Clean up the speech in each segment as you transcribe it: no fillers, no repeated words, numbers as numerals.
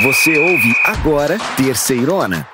Você ouve agora Terceirona.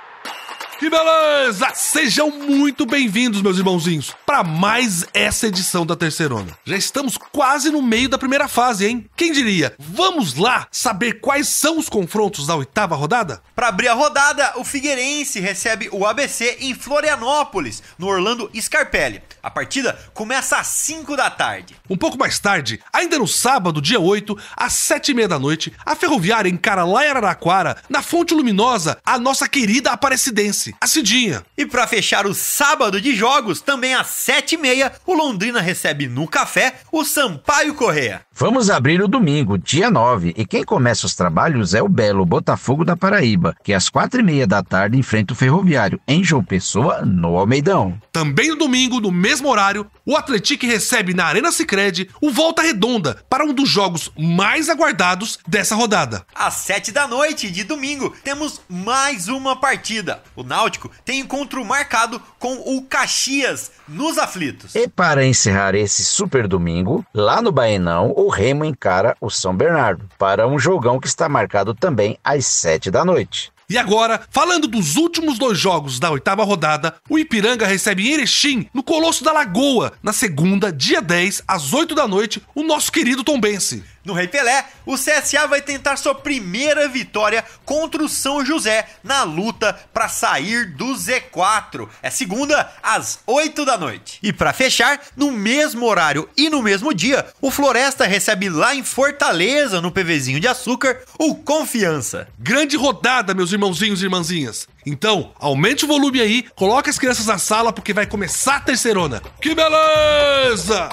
Que beleza! Sejam muito bem-vindos, meus irmãozinhos, para mais essa edição da Terceirona. Já estamos quase no meio da primeira fase, hein? Quem diria? Vamos lá saber quais são os confrontos da 8ª rodada? Para abrir a rodada, o Figueirense recebe o ABC em Florianópolis, no Orlando Scarpelli. A partida começa às 5 da tarde. Um pouco mais tarde, ainda no sábado, dia 8, às 7h30 da noite, a Ferroviária encara lá em Araraquara, na Fonte Luminosa, a nossa querida Aparecidense, a Cidinha. E para fechar o sábado de jogos, também às 7h30, o Londrina recebe no Café o Sampaio Corrêa. Vamos abrir o domingo, dia 9, e quem começa os trabalhos é o belo Botafogo da Paraíba, que às 4h30 da tarde enfrenta o Ferroviário, em João Pessoa, no Almeidão. Também no domingo, no mesmo horário, o Atlético recebe na Arena Sicredi o Volta Redonda para um dos jogos mais aguardados dessa rodada. Às 7 da noite de domingo, temos mais uma partida. O Náutico tem encontro marcado com o Caxias nos Aflitos. E para encerrar esse super domingo, lá no Baenão, o Remo encara o São Bernardo, para um jogão que está marcado também às 7 da noite. E agora, falando dos últimos 2 jogos da 8ª rodada, o Ipiranga recebe em Erechim, no Colosso da Lagoa, na segunda, dia 10, às 8 da noite, o nosso querido Tombense. No Rei Pelé, o CSA vai tentar sua primeira vitória contra o São José na luta para sair do Z4. É segunda, às 8 da noite. E para fechar, no mesmo horário e no mesmo dia, o Floresta recebe lá em Fortaleza, no PVzinho de Açúcar, o Confiança. Grande rodada, meus irmãozinhos e irmãzinhas. Então, aumente o volume aí, coloque as crianças na sala porque vai começar a Terceirona. Que beleza!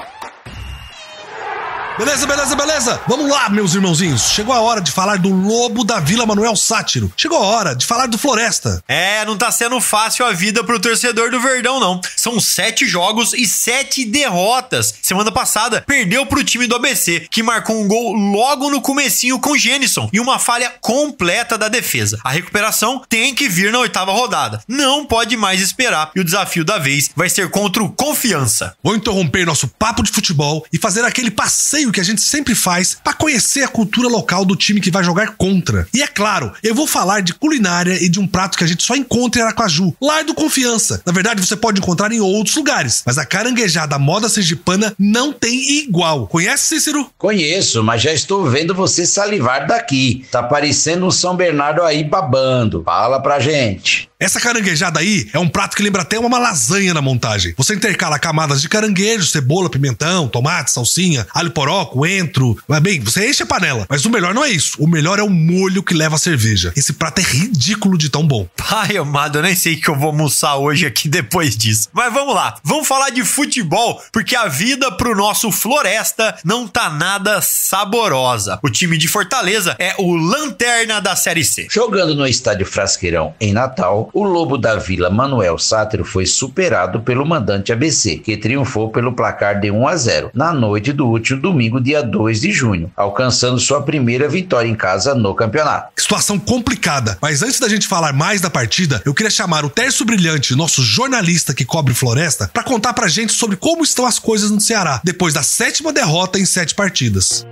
Beleza. Vamos lá, meus irmãozinhos. Chegou a hora de falar do Lobo da Vila Manuel Sátiro. Chegou a hora de falar do Floresta. Não tá sendo fácil a vida pro torcedor do Verdão, não. São 7 jogos e 7 derrotas. Semana passada, perdeu pro time do ABC, que marcou um gol logo no comecinho com Jenison e uma falha completa da defesa. A recuperação tem que vir na 8ª rodada. Não pode mais esperar e o desafio da vez vai ser contra o Confiança. Vou interromper nosso papo de futebol e fazer aquele passeio que a gente sempre faz para conhecer a cultura local do time que vai jogar contra. E é claro, eu vou falar de culinária e de um prato que a gente só encontra em Aracaju, Lar do Confiança. Na verdade, você pode encontrar em outros lugares, mas a caranguejada moda sergipana não tem igual. Conhece, Cícero? Conheço, mas já estou vendo você salivar daqui. Tá parecendo um São Bernardo aí babando. Fala pra gente. Essa caranguejada aí é um prato que lembra até uma lasanha na montagem. Você intercala camadas de caranguejo, cebola, pimentão, tomate, salsinha, alho poró, coentro. Mas bem, você enche a panela. Mas o melhor não é isso. O melhor é o molho que leva a cerveja. Esse prato é ridículo de tão bom. Pai amado, eu nem sei o que eu vou almoçar hoje aqui depois disso. Mas vamos lá. Vamos falar de futebol, porque a vida pro nosso Floresta não tá nada saborosa. O time de Fortaleza é o lanterna da Série C. Jogando no estádio Frasqueirão, em Natal, o Lobo da Vila Manuel Sátiro foi superado pelo mandante ABC, que triunfou pelo placar de 1-0 na noite do último domingo, dia 2 de junho, alcançando sua primeira vitória em casa no campeonato. Situação complicada, mas antes da gente falar mais da partida, eu queria chamar o Tércio Brilhante, nosso jornalista que cobre Floresta, para contar pra gente sobre como estão as coisas no Ceará, depois da 7ª derrota em 7 partidas.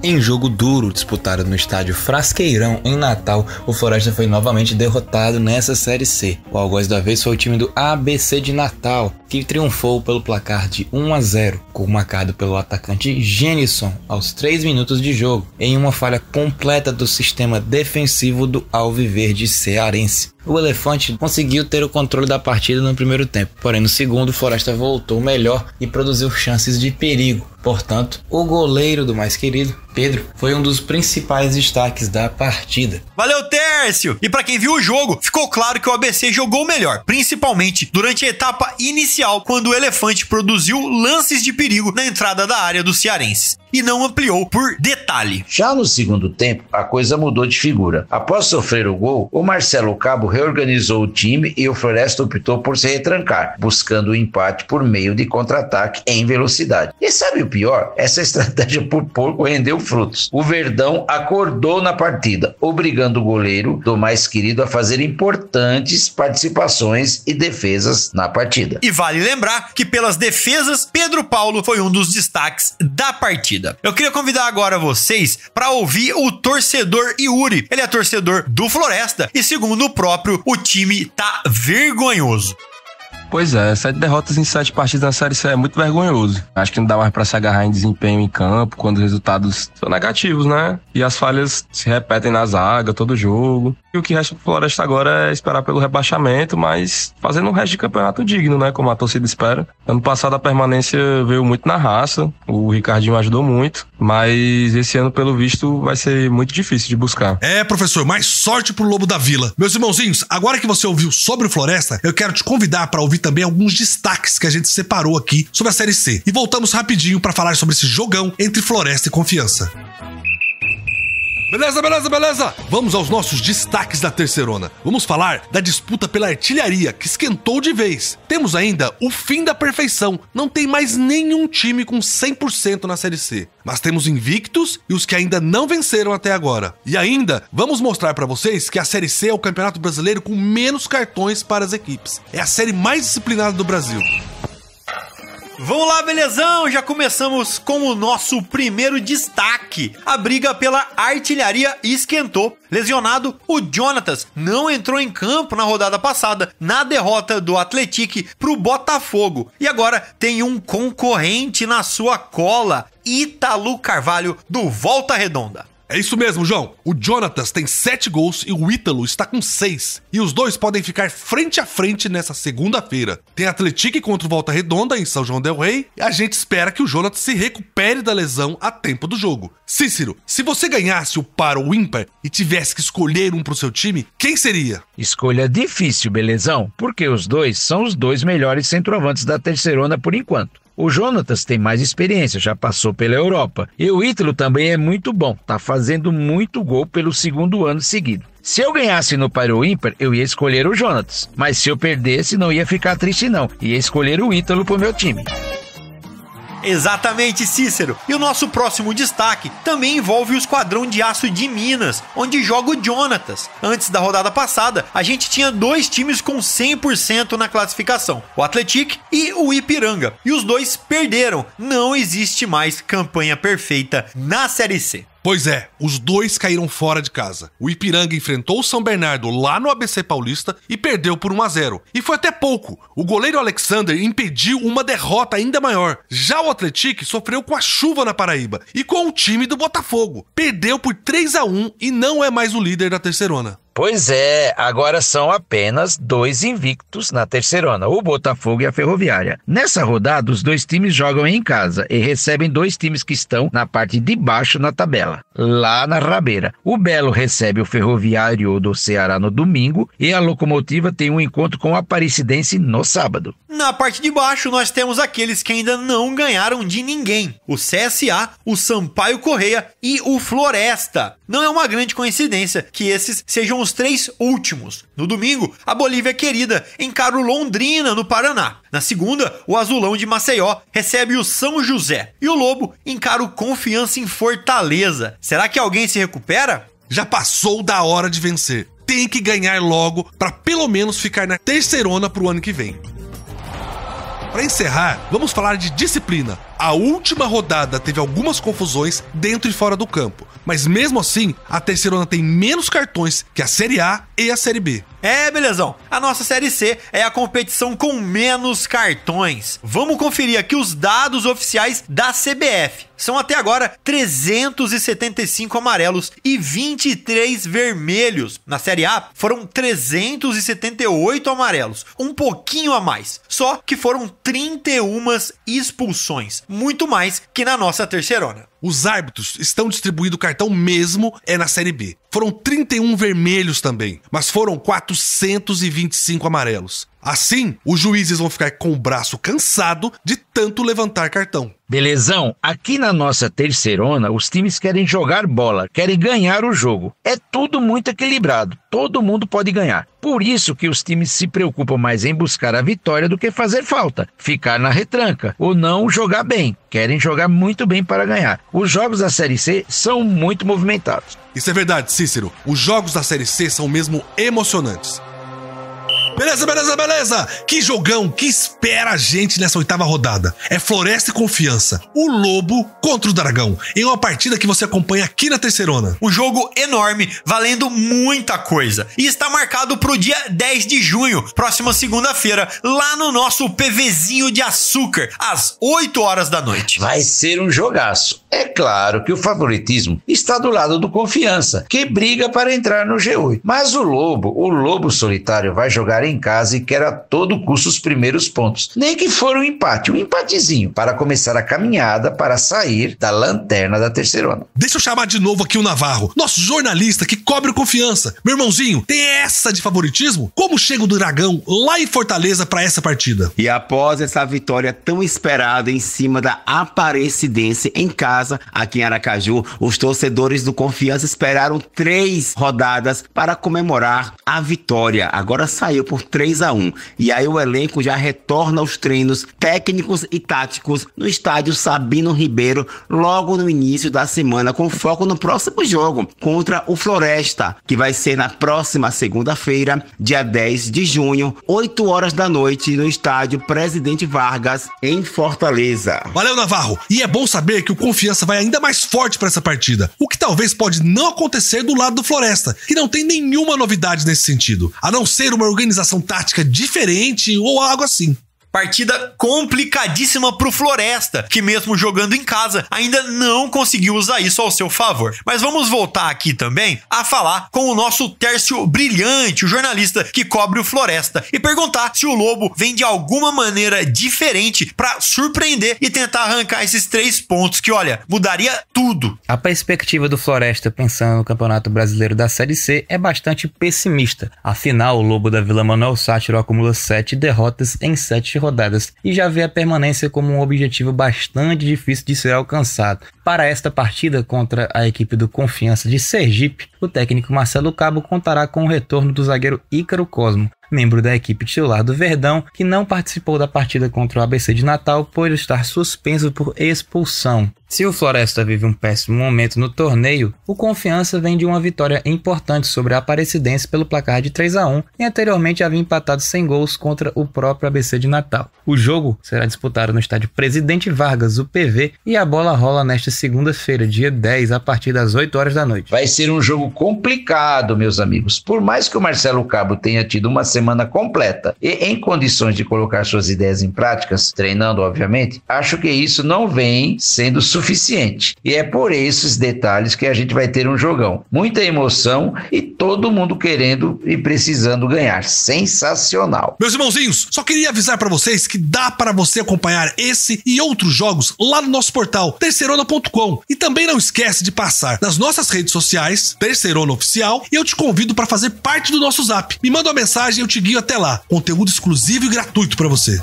Em jogo duro disputado no estádio Frasqueirão, em Natal, o Floresta foi novamente derrotado nessa Série C. O algoz da vez foi o time do ABC de Natal, que triunfou pelo placar de 1-0, gol marcado pelo atacante Jenison aos 3 minutos de jogo, em uma falha completa do sistema defensivo do Alviverde cearense. O Elefante conseguiu ter o controle da partida no primeiro tempo, porém no segundo o Floresta voltou melhor e produziu chances de perigo. Portanto, o goleiro do mais querido, Pedro, foi um dos principais destaques da partida. Valeu, Tércio! E pra quem viu o jogo, ficou claro que o ABC jogou melhor, principalmente durante a etapa inicial, quando o Elefante produziu lances de perigo na entrada da área dos cearenses e não ampliou por detalhe. Já no segundo tempo, a coisa mudou de figura. Após sofrer o gol, o Marcelo Cabo reorganizou o time e o Floresta optou por se retrancar, buscando o empate por meio de contra-ataque em velocidade. E sabe o pior? Essa estratégia por pouco rendeu frutos. O Verdão acordou na partida, obrigando o goleiro do mais querido a fazer importantes participações e defesas na partida. E vale lembrar que pelas defesas, Pedro Paulo foi um dos destaques da partida. partida. Eu queria convidar agora vocês para ouvir o torcedor Yuri. Ele é torcedor do Floresta e, segundo o próprio, o time tá vergonhoso. Pois é, 7 derrotas em 7 partidas na Série C é muito vergonhoso. Acho que não dá mais pra se agarrar em desempenho em campo quando os resultados são negativos, né? E as falhas se repetem na zaga, todo jogo. E o que resta pro Floresta agora é esperar pelo rebaixamento, mas fazendo um resto de campeonato digno, né? Como a torcida espera. Ano passado a permanência veio muito na raça, o Ricardinho ajudou muito, mas esse ano, pelo visto, vai ser muito difícil de buscar. É, professor, mais sorte pro Lobo da Vila. Meus irmãozinhos, agora que você ouviu sobre o Floresta, eu quero te convidar para ouvir também alguns destaques que a gente separou aqui sobre a Série C. E voltamos rapidinho para falar sobre esse jogão entre Floresta e Confiança. Beleza. Vamos aos nossos destaques da terceirona. Vamos falar da disputa pela artilharia, que esquentou de vez. Temos ainda o fim da perfeição. Não tem mais nenhum time com 100% na Série C. Mas temos invictos e os que ainda não venceram até agora. E ainda, vamos mostrar pra vocês que a Série C é o campeonato brasileiro com menos cartões para as equipes. É a série mais disciplinada do Brasil. Vamos lá, belezão? Já começamos com o nosso primeiro destaque. A briga pela artilharia esquentou. Lesionado, o Jonatas não entrou em campo na rodada passada, na derrota do Atlético pro Botafogo. E agora tem um concorrente na sua cola, Ítalo Carvalho, do Volta Redonda. É isso mesmo, João. O Jonatas tem 7 gols e o Ítalo está com 6. E os dois podem ficar frente a frente nessa segunda-feira. Tem Atlético contra o Volta Redonda em São João del Rei. E a gente espera que o Jonatas se recupere da lesão a tempo do jogo. Cícero, se você ganhasse o par ou ímpar e tivesse que escolher um pro seu time, quem seria? Escolha difícil, belezão, porque os dois são os 2 melhores centroavantes da terceirona por enquanto. O Jonatas tem mais experiência, já passou pela Europa. E o Ítalo também é muito bom, tá fazendo muito gol pelo 2º ano seguido. Se eu ganhasse no par ou ímpar, eu ia escolher o Jonatas. Mas se eu perdesse, não ia ficar triste não. Ia escolher o Ítalo pro meu time. Exatamente, Cícero. E o nosso próximo destaque também envolve o Esquadrão de Aço de Minas, onde joga o Jonatas. Antes da rodada passada, a gente tinha 2 times com 100% na classificação, o Atlético e o Ipiranga. E os dois perderam. Não existe mais campanha perfeita na Série C. Pois é, os dois caíram fora de casa. O Ipiranga enfrentou o São Bernardo lá no ABC Paulista e perdeu por 1-0. E foi até pouco. O goleiro Alexander impediu uma derrota ainda maior. Já o Atlético sofreu com a chuva na Paraíba e com o time do Botafogo. Perdeu por 3-1 e não é mais o líder da terceirona. Pois é, agora são apenas 2 invictos na terceirona, o Botafogo e a Ferroviária. Nessa rodada, os 2 times jogam em casa e recebem 2 times que estão na parte de baixo na tabela, lá na rabeira. O Belo recebe o Ferroviário do Ceará no domingo e a Locomotiva tem um encontro com o Aparecidense no sábado. Na parte de baixo, nós temos aqueles que ainda não ganharam de ninguém. O CSA, o Sampaio Correia e o Floresta. Não é uma grande coincidência que esses sejam os 3 últimos. No domingo, a Bolívia Querida encara o Londrina, no Paraná. Na segunda, o Azulão de Maceió recebe o São José. E o Lobo encara o Confiança em Fortaleza. Será que alguém se recupera? Já passou da hora de vencer. Tem que ganhar logo para pelo menos ficar na terceirona pro ano que vem. Para encerrar, vamos falar de disciplina. A última rodada teve algumas confusões dentro e fora do campo, mas mesmo assim, a terceirona tem menos cartões que a Série A e a Série B. É, belezão. A nossa Série C é a competição com menos cartões. Vamos conferir aqui os dados oficiais da CBF. São até agora 375 amarelos e 23 vermelhos. Na Série A foram 378 amarelos, um pouquinho a mais. Só que foram 31 expulsões, muito mais que na nossa terceirona. Os árbitros estão distribuindo o cartão mesmo na Série B. Foram 31 vermelhos também, mas foram 425 amarelos. Assim, os juízes vão ficar com o braço cansado de tanto levantar cartão. Belezão, aqui na nossa terceirona, os times querem jogar bola, querem ganhar o jogo. É tudo muito equilibrado, todo mundo pode ganhar. Por isso que os times se preocupam mais em buscar a vitória do que fazer falta, ficar na retranca ou não jogar bem. Querem jogar muito bem para ganhar. Os jogos da Série C são muito movimentados. Isso é verdade, Cícero. Os jogos da Série C são mesmo emocionantes. Beleza. Que jogão, que espera a gente nessa 8ª rodada. É Floresta e Confiança, o Lobo contra o Dragão, em uma partida que você acompanha aqui na Terceirona. Um jogo enorme, valendo muita coisa. E está marcado pro dia 10 de junho, próxima segunda-feira, lá no nosso PVzinho de açúcar, às 8 horas da noite. Vai ser um jogaço. É claro que o favoritismo está do lado do Confiança, que briga para entrar no G8. Mas o Lobo Solitário vai jogar em casa e quer a todo custo os primeiros pontos. Nem que for um empatezinho, para começar a caminhada para sair da lanterna da Terceirona. Deixa eu chamar de novo aqui o Navarro, nosso jornalista que cobre o Confiança. Meu irmãozinho, tem essa de favoritismo? Como chega o Dragão lá em Fortaleza para essa partida? E após essa vitória tão esperada em cima da Aparecidense em casa, aqui em Aracaju, os torcedores do Confiança esperaram 3 rodadas para comemorar a vitória. Agora saiu por 3-1. E aí o elenco já retorna aos treinos técnicos e táticos no estádio Sabino Ribeiro logo no início da semana, com foco no próximo jogo contra o Floresta, que vai ser na próxima segunda-feira, dia 10 de junho, 8 horas da noite, no estádio Presidente Vargas, em Fortaleza. Valeu, Navarro. E é bom saber que o Confiança vai ainda mais forte para essa partida, o que talvez pode não acontecer do lado do Floresta, que não tem nenhuma novidade nesse sentido, a não ser uma organização tática diferente ou algo assim. Partida complicadíssima pro Floresta, que mesmo jogando em casa, ainda não conseguiu usar isso ao seu favor. Mas vamos voltar aqui também a falar com o nosso Tércio Brilhante, o jornalista que cobre o Floresta, e perguntar se o Lobo vem de alguma maneira diferente pra surpreender e tentar arrancar esses 3 pontos que, olha, mudaria tudo. A perspectiva do Floresta pensando no Campeonato Brasileiro da Série C é bastante pessimista. Afinal, o Lobo da Vila Manuel Sátiro acumula 7 derrotas em 7 rodadas e já vê a permanência como um objetivo bastante difícil de ser alcançado. Para esta partida contra a equipe do Confiança de Sergipe, o técnico Marcelo Cabo contará com o retorno do zagueiro Ícaro Cosmo, membro da equipe titular do Verdão, que não participou da partida contra o ABC de Natal por estar suspenso por expulsão. Se o Floresta vive um péssimo momento no torneio, o Confiança vem de uma vitória importante sobre a Aparecidense pelo placar de 3-1 e anteriormente havia empatado sem gols contra o próprio ABC de Natal. O jogo será disputado no estádio Presidente Vargas, o PV, e a bola rola nesta segunda-feira, dia 10, a partir das 8 horas da noite. Vai ser um jogo complicado, meus amigos. Por mais que o Marcelo Cabo tenha tido uma semana completa e em condições de colocar suas ideias em práticas, treinando obviamente, acho que isso não vem sendo suficiente. E é por esses detalhes que a gente vai ter um jogão. Muita emoção e todo mundo querendo e precisando ganhar. Sensacional. Meus irmãozinhos, só queria avisar para vocês que dá para você acompanhar esse e outros jogos lá no nosso portal terceirona.com. E também não esquece de passar nas nossas redes sociais, Terceirona Oficial, e eu te convido para fazer parte do nosso Zap. Me manda uma mensagem e eu te guio até lá. Conteúdo exclusivo e gratuito para você.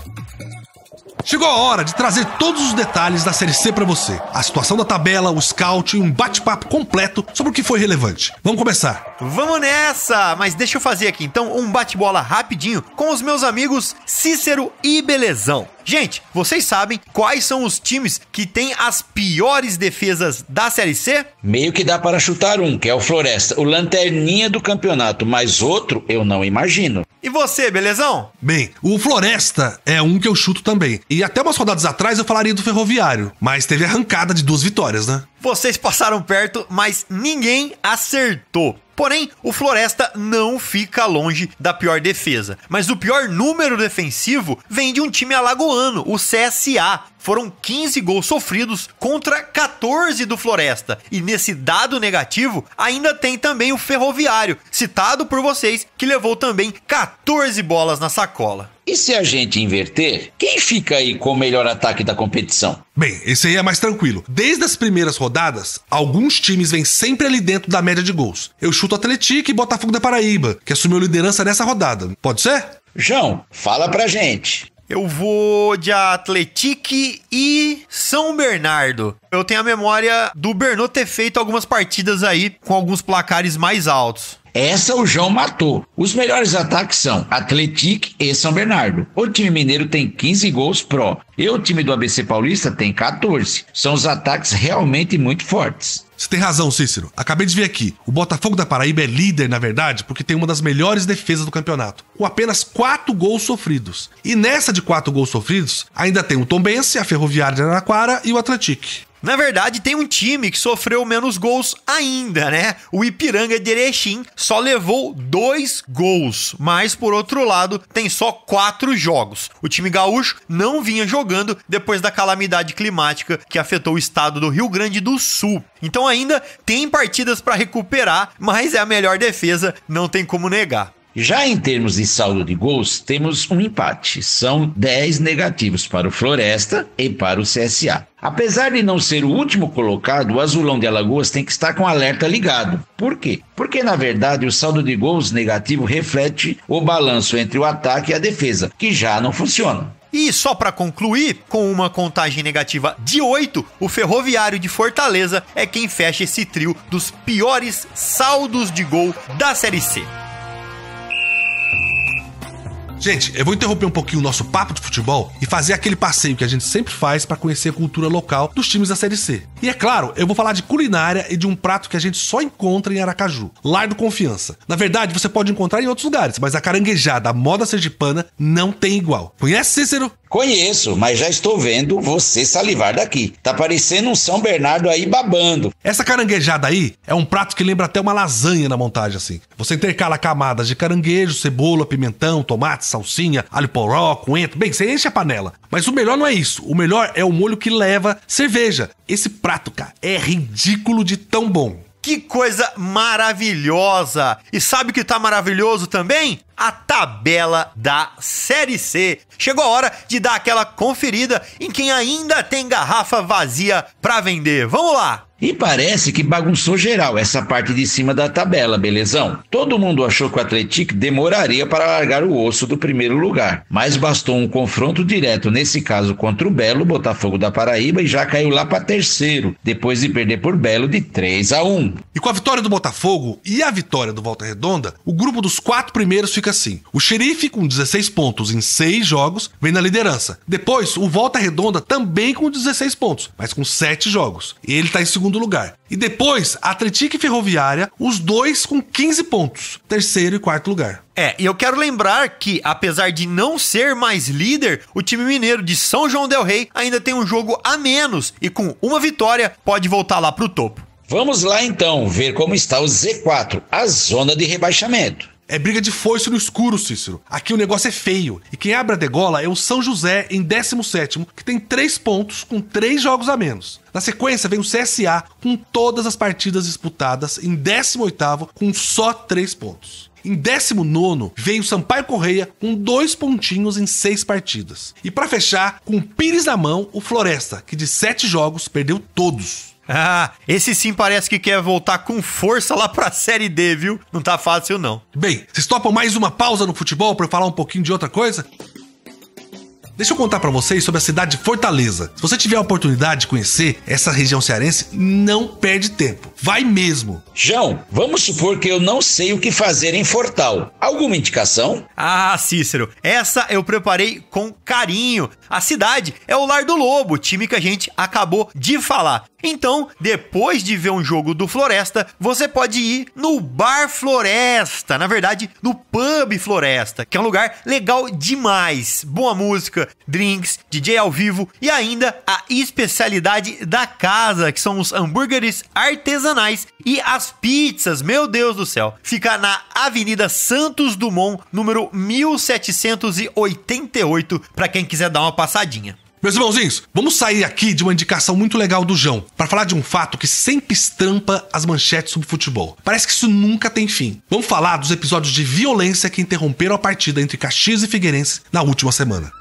Chegou a hora de trazer todos os detalhes da Série C pra você. A situação da tabela, o scout e um bate-papo completo sobre o que foi relevante. Vamos começar. Vamos nessa! Mas deixa eu fazer aqui então um bate-bola rapidinho com os meus amigos Cícero e Belezão. Gente, vocês sabem quais são os times que têm as piores defesas da Série C? Meio que dá para chutar um, que é o Floresta, o lanterninha do campeonato, mas outro eu não imagino. E você, Belezão? Bem, o Floresta é um que eu chuto também. E até umas rodadas atrás eu falaria do Ferroviário, mas teve arrancada de 2 vitórias, né? Vocês passaram perto, mas ninguém acertou. Porém, o Floresta não fica longe da pior defesa. Mas o pior número defensivo vem de um time alagoano, o CSA. Foram 15 gols sofridos contra 14 do Floresta. E nesse dado negativo, ainda tem também o Ferroviário, citado por vocês, que levou também 14 bolas na sacola. E se a gente inverter, quem fica aí com o melhor ataque da competição? Bem, esse aí é mais tranquilo. Desde as primeiras rodadas, alguns times vêm sempre ali dentro da média de gols. Eu chuto Atlético e Botafogo da Paraíba, que assumiu liderança nessa rodada. Pode ser? João, fala pra gente. Eu vou de Atlético e São Bernardo. Eu tenho a memória do Bernot ter feito algumas partidas aí com alguns placares mais altos. Essa o João matou. Os melhores ataques são Atlético e São Bernardo. O time mineiro tem 15 gols pró. E o time do ABC Paulista tem 14. São os ataques realmente muito fortes. Você tem razão, Cícero. Acabei de ver aqui. O Botafogo da Paraíba é líder, na verdade, porque tem uma das melhores defesas do campeonato, com apenas 4 gols sofridos. E nessa de 4 gols sofridos, ainda tem o Tombense, a Ferroviária de Araraquara e o Atlético. Na verdade, tem um time que sofreu menos gols ainda, né? O Ipiranga de Erechim só levou 2 gols, mas por outro lado, tem só 4 jogos. O time gaúcho não vinha jogando depois da calamidade climática que afetou o estado do Rio Grande do Sul. Então ainda tem partidas para recuperar, mas é a melhor defesa, não tem como negar. Já em termos de saldo de gols, temos um empate. São 10 negativos para o Floresta e para o CSA. Apesar de não ser o último colocado, o Azulão de Alagoas tem que estar com o alerta ligado. Por quê? Porque, na verdade, o saldo de gols negativo reflete o balanço entre o ataque e a defesa, que já não funciona. E só para concluir, com uma contagem negativa de 8, o Ferroviário de Fortaleza é quem fecha esse trio dos piores saldos de gol da Série C. Gente, eu vou interromper um pouquinho o nosso papo de futebol e fazer aquele passeio que a gente sempre faz para conhecer a cultura local dos times da Série C. E é claro, eu vou falar de culinária e de um prato que a gente só encontra em Aracaju, Lar do Confiança. Na verdade, você pode encontrar em outros lugares, mas a caranguejada, a moda sergipana, não tem igual. Conhece, Cícero? Conheço, mas já estou vendo você salivar daqui. Tá parecendo um São Bernardo aí babando. Essa caranguejada aí é um prato que lembra até uma lasanha na montagem, assim. Você intercala camadas de caranguejo, cebola, pimentão, tomate, salsinha, alho poró, coentro. Bem, você enche a panela. Mas o melhor não é isso. O melhor é o molho que leva cerveja. Esse prato, cara, é ridículo de tão bom. Que coisa maravilhosa! E sabe o que tá maravilhoso também? A tabela da Série C. Chegou a hora de dar aquela conferida em quem ainda tem garrafa vazia pra vender. Vamos lá! E parece que bagunçou geral essa parte de cima da tabela, belezão? Todo mundo achou que o Atlético demoraria para largar o osso do primeiro lugar, mas bastou um confronto direto, nesse caso contra o Belo, Botafogo da Paraíba, e já caiu lá para terceiro, depois de perder por Belo de 3-1. E com a vitória do Botafogo e a vitória do Volta Redonda, o grupo dos 4 primeiros fica assim. O Xerife, com 16 pontos em 6 jogos, vem na liderança. Depois, o Volta Redonda também com 16 pontos, mas com 7 jogos. Ele tá em segundo lugar. E depois, Atlético e Ferroviária, os dois com 15 pontos. Terceiro e quarto lugar. E eu quero lembrar que, apesar de não ser mais líder, o time mineiro de São João del Rei ainda tem um jogo a menos e com uma vitória pode voltar lá pro topo. Vamos lá então, ver como está o Z4, a zona de rebaixamento. É briga de foice no escuro, Cícero. Aqui o negócio é feio. E quem abre a degola é o São José em 17º, que tem 3 pontos com 3 jogos a menos. Na sequência vem o CSA com todas as partidas disputadas em 18º com só 3 pontos. Em 19º veio o Sampaio Correia com 2 pontinhos em 6 partidas. E para fechar, com o Pires na mão, o Floresta, que de 7 jogos perdeu todos. Esse sim parece que quer voltar com força lá pra Série D, viu? Não tá fácil, não. Bem, vocês topam mais uma pausa no futebol pra eu falar um pouquinho de outra coisa? Deixa eu contar pra vocês sobre a cidade de Fortaleza. Se você tiver a oportunidade de conhecer essa região cearense, não perde tempo. Vai mesmo. João, vamos supor que eu não sei o que fazer em Fortal. Alguma indicação? Cícero, essa eu preparei com carinho. A cidade é o Lar do Lobo, time que a gente acabou de falar. Então, depois de ver um jogo do Floresta, você pode ir no Bar Floresta, na verdade, no Pub Floresta, que é um lugar legal demais. Boa música, drinks, DJ ao vivo e ainda a especialidade da casa, que são os hambúrgueres artesanais e as pizzas, meu Deus do céu. Fica na Avenida Santos Dumont, número 1788, para quem quiser dar uma passadinha. Meus irmãozinhos, vamos sair aqui de uma indicação muito legal do João para falar de um fato que sempre estampa as manchetes sobre futebol. Parece que isso nunca tem fim. Vamos falar dos episódios de violência que interromperam a partida entre Caxias e Figueirense na última semana.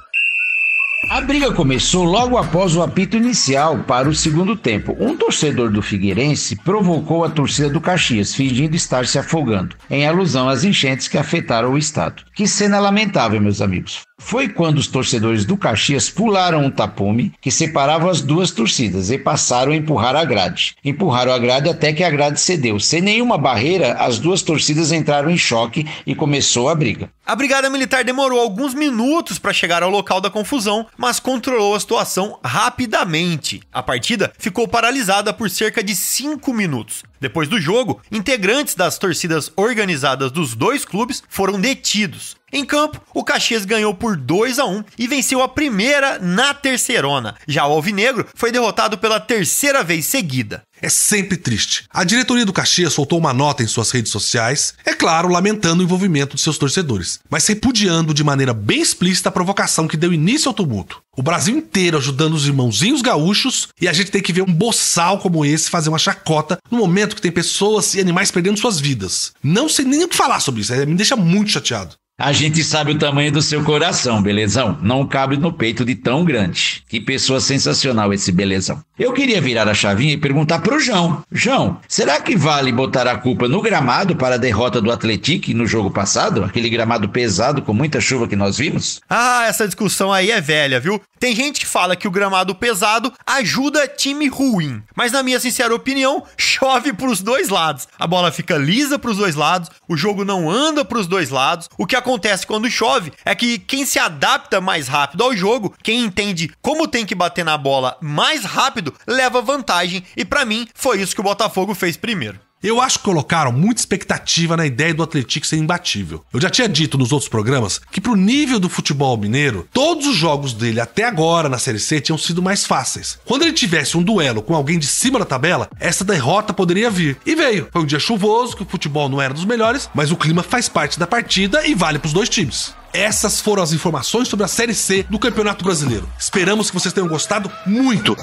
A briga começou logo após o apito inicial para o segundo tempo. Um torcedor do Figueirense provocou a torcida do Caxias, fingindo estar se afogando, em alusão às enchentes que afetaram o estado, Que cena lamentável, meus amigos. Foi quando os torcedores do Caxias pularam um tapume que separava as duas torcidas e passaram a empurrar a grade. Empurraram a grade até que a grade cedeu. Sem nenhuma barreira, as duas torcidas entraram em choque e começou a briga. A Brigada Militar demorou alguns minutos para chegar ao local da confusão, mas controlou a situação rapidamente. A partida ficou paralisada por cerca de 5 minutos. Depois do jogo, integrantes das torcidas organizadas dos dois clubes foram detidos. Em campo, o Caxias ganhou por 2-1 e venceu a primeira na terceirona. Já o Alvinegro foi derrotado pela terceira vez seguida. É sempre triste. A diretoria do Caxias soltou uma nota em suas redes sociais, é claro, lamentando o envolvimento de seus torcedores, mas repudiando de maneira bem explícita a provocação que deu início ao tumulto. O Brasil inteiro ajudando os irmãozinhos gaúchos e a gente tem que ver um boçal como esse fazer uma chacota no momento que tem pessoas e animais perdendo suas vidas. Não sei nem o que falar sobre isso, me deixa muito chateado. A gente sabe o tamanho do seu coração, belezão. Não cabe no peito de tão grande. Que pessoa sensacional esse belezão. Eu queria virar a chavinha e perguntar pro João. João, será que vale botar a culpa no gramado para a derrota do Atlético no jogo passado? Aquele gramado pesado com muita chuva que nós vimos? Ah, essa discussão aí é velha, viu? Tem gente que fala que o gramado pesado ajuda time ruim. Mas na minha sincera opinião, chove pros dois lados. A bola fica lisa pros dois lados, o jogo não anda pros dois lados. O que acontece quando chove é que quem se adapta mais rápido ao jogo, quem entende como tem que bater na bola mais rápido, leva vantagem. E pra mim, foi isso que o Botafogo fez primeiro. Eu acho que colocaram muita expectativa na ideia do Atlético ser imbatível. Eu já tinha dito nos outros programas que pro nível do futebol mineiro, todos os jogos dele até agora na Série C tinham sido mais fáceis. Quando ele tivesse um duelo com alguém de cima da tabela, essa derrota poderia vir. E veio. Foi um dia chuvoso, que o futebol não era dos melhores, mas o clima faz parte da partida e vale pros dois times. Essas foram as informações sobre a Série C do Campeonato Brasileiro. Esperamos que vocês tenham gostado muito.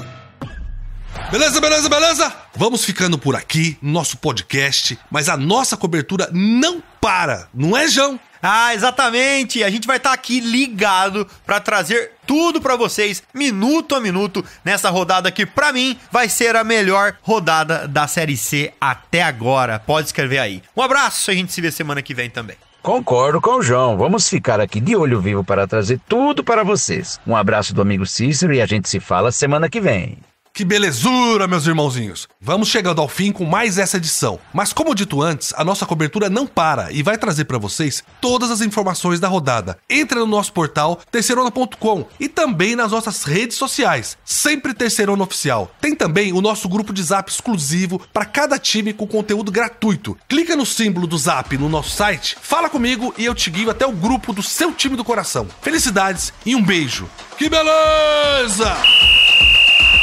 Beleza, beleza, beleza? Vamos ficando por aqui no nosso podcast, mas a nossa cobertura não para, não é, João? Ah, exatamente! A gente vai estar aqui ligado para trazer tudo para vocês, minuto a minuto, nessa rodada que, pra mim, vai ser a melhor rodada da Série C até agora. Pode escrever aí. Um abraço, a gente se vê semana que vem também. Concordo com o João. Vamos ficar aqui de olho vivo para trazer tudo para vocês. Um abraço do amigo Cícero e a gente se fala semana que vem. Que belezura, meus irmãozinhos! Vamos chegando ao fim com mais essa edição. Mas como dito antes, a nossa cobertura não para e vai trazer para vocês todas as informações da rodada. Entra no nosso portal terceirona.com e também nas nossas redes sociais, sempre Terceirona Oficial. Tem também o nosso grupo de Zap exclusivo para cada time com conteúdo gratuito. Clica no símbolo do Zap no nosso site, fala comigo e eu te guio até o grupo do seu time do coração. Felicidades e um beijo. Que beleza!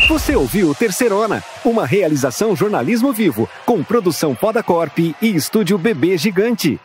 Você ouviu Terceirona, uma realização jornalismo vivo, com produção Poda Corp e estúdio Bebê Gigante.